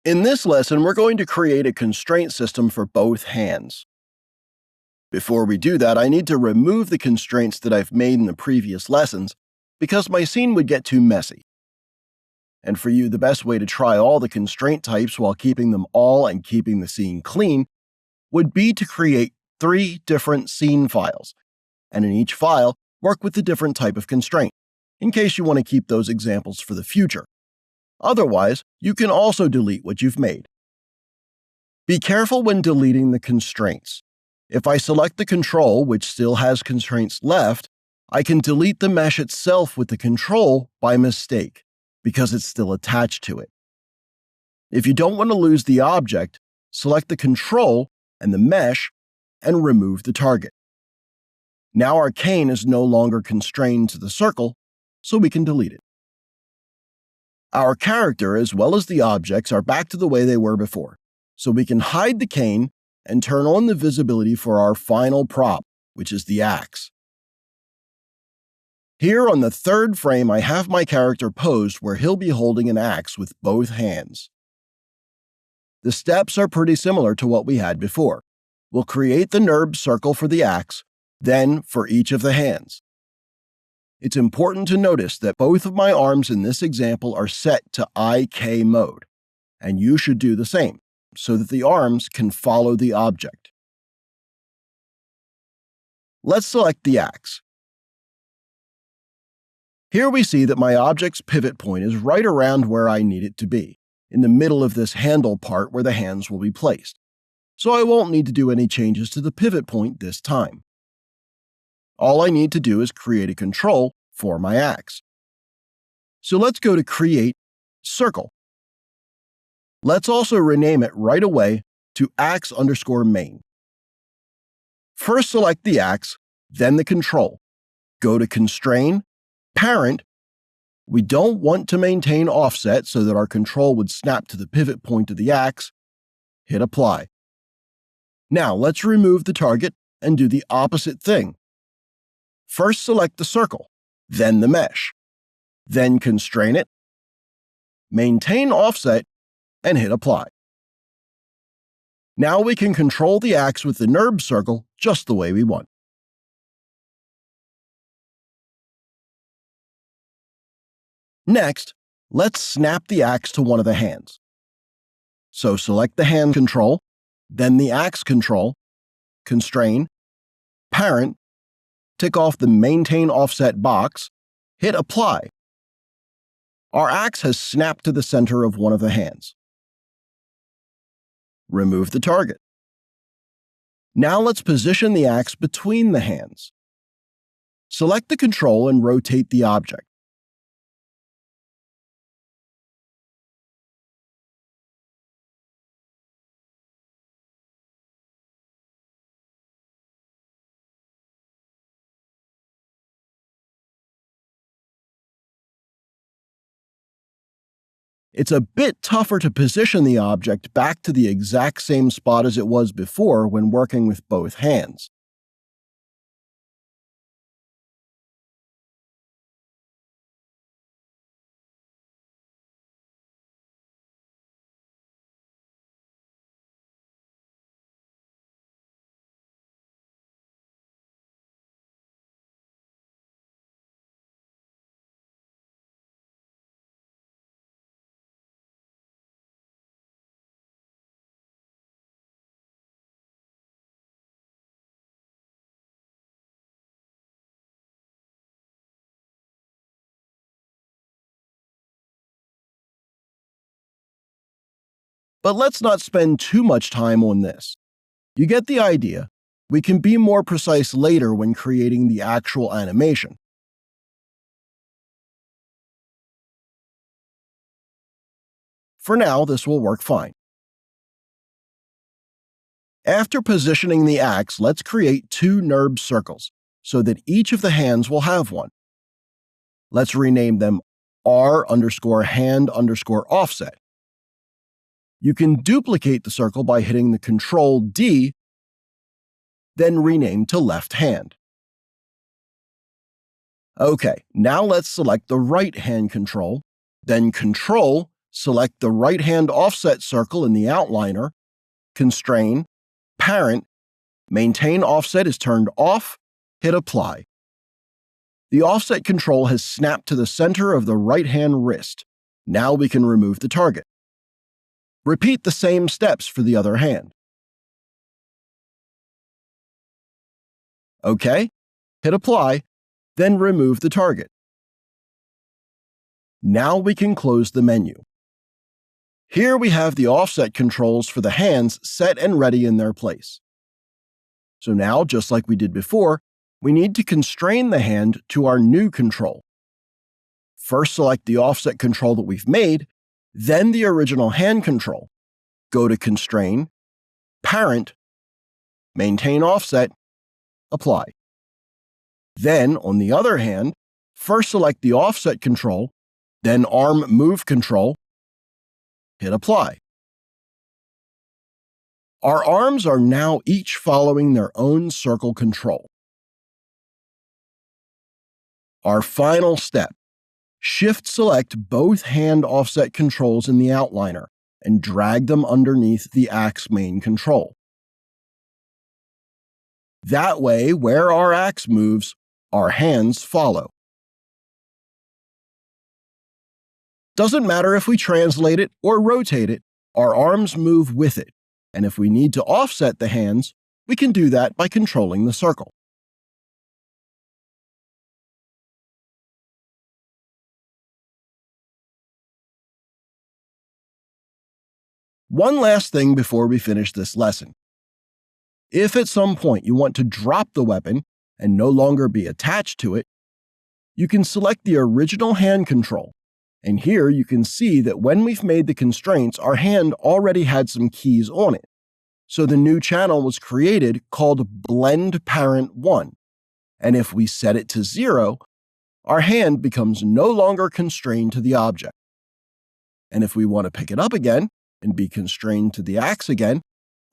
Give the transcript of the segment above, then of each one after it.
In this lesson, we're going to create a constraint system for both hands. Before we do that, I need to remove the constraints that I've made in the previous lessons because my scene would get too messy. And for you, the best way to try all the constraint types while keeping them all and keeping the scene clean would be to create 3 different scene files, and in each file, work with a different type of constraint, in case you want to keep those examples for the future. Otherwise, you can also delete what you've made. Be careful when deleting the constraints. If I select the control, which still has constraints left, I can delete the mesh itself with the control by mistake, because it's still attached to it. If you don't want to lose the object, select the control and the mesh and remove the target. Now our cane is no longer constrained to the circle, so we can delete it. Our character, as well as the objects, are back to the way they were before, so we can hide the cane and turn on the visibility for our final prop, which is the axe. Here on the 3rd frame, I have my character posed where he'll be holding an axe with both hands. The steps are pretty similar to what we had before. We'll create the NURB circle for the axe, then for each of the hands. It's important to notice that both of my arms in this example are set to IK mode, and you should do the same, so that the arms can follow the object. Let's select the axe. Here we see that my object's pivot point is right around where I need it to be, in the middle of this handle part where the hands will be placed, so I won't need to do any changes to the pivot point this time. All I need to do is create a control for my axe. So let's go to Create Circle. Let's also rename it right away to axe_main. First select the axe, then the control. Go to Constraint, Parent. We don't want to maintain offset so that our control would snap to the pivot point of the axe. Hit Apply. Now let's remove the target and do the opposite thing. First select the circle, then the mesh, then constrain it, maintain offset, and hit Apply. Now we can control the axe with the NURB circle just the way we want. Next, let's snap the axe to one of the hands. So select the hand control, then the axe control, constrain, parent, tick off the Maintain Offset box, hit Apply. Our axe has snapped to the center of one of the hands. Remove the target. Now let's position the axe between the hands. Select the control and rotate the object. It's a bit tougher to position the object back to the exact same spot as it was before when working with both hands. But let's not spend too much time on this. You get the idea. We can be more precise later when creating the actual animation. For now, this will work fine. After positioning the axe, let's create 2 NURB circles so that each of the hands will have one. Let's rename them R_hand_offset. You can duplicate the circle by hitting the Control D, then rename to left hand. OK, now let's select the right hand control, then Control select the right-hand offset circle in the outliner, constrain, parent, maintain offset is turned off, hit apply. The offset control has snapped to the center of the right-hand wrist. Now we can remove the target. Repeat the same steps for the other hand. OK, hit apply, then remove the target. Now we can close the menu. Here we have the offset controls for the hands set and ready in their place. So now, just like we did before, we need to constrain the hand to our new control. First, select the offset control that we've made, then the original hand control. Go to Constrain, Parent, Maintain Offset, Apply. Then, on the other hand, first select the offset control, then Arm Move control, hit Apply. Our arms are now each following their own circle control. Our final step. Shift-select both hand offset controls in the outliner and drag them underneath the axe main control. That way, where our axe moves, our hands follow. Doesn't matter if we translate it or rotate it, our arms move with it, and if we need to offset the hands, we can do that by controlling the circle. One last thing before we finish this lesson. If at some point you want to drop the weapon and no longer be attached to it, you can select the original hand control, and here you can see that when we've made the constraints, our hand already had some keys on it. So the new channel was created called Blend Parent 1, and if we set it to 0, our hand becomes no longer constrained to the object. And if we want to pick it up again, and be constrained to the axe again,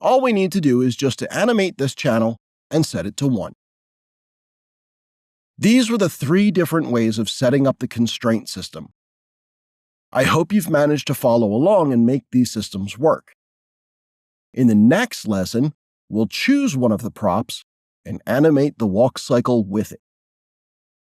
all we need to do is just to animate this channel and set it to 1. These were the 3 different ways of setting up the constraint system. I hope you've managed to follow along and make these systems work. In the next lesson, we'll choose one of the props and animate the walk cycle with it.